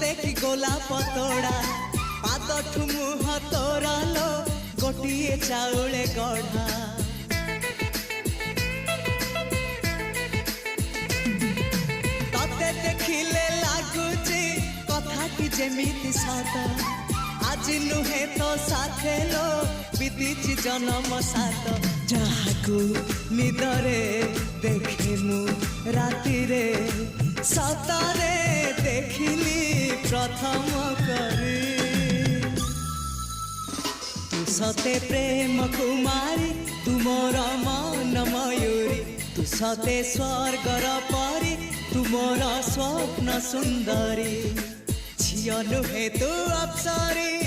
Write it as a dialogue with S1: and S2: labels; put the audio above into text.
S1: सते कि गोलाप तोड़ा पाद मुह तोरा लो गोटिए चाउले गढ़ा तते देखिले लागुची कथा कि जेमिति सत आज नुहे तो साथे लो बीतीची जन्म सात जहाकू निदरे देखे मु राति रे सतरे देखिली प्रथम करी तू सते प्रेम कुमारी तुमर मन मयूरी तू सते स्वर्गर परी तुमर स्वप्न सुंदरी झियो नुहे तू अप्सरी।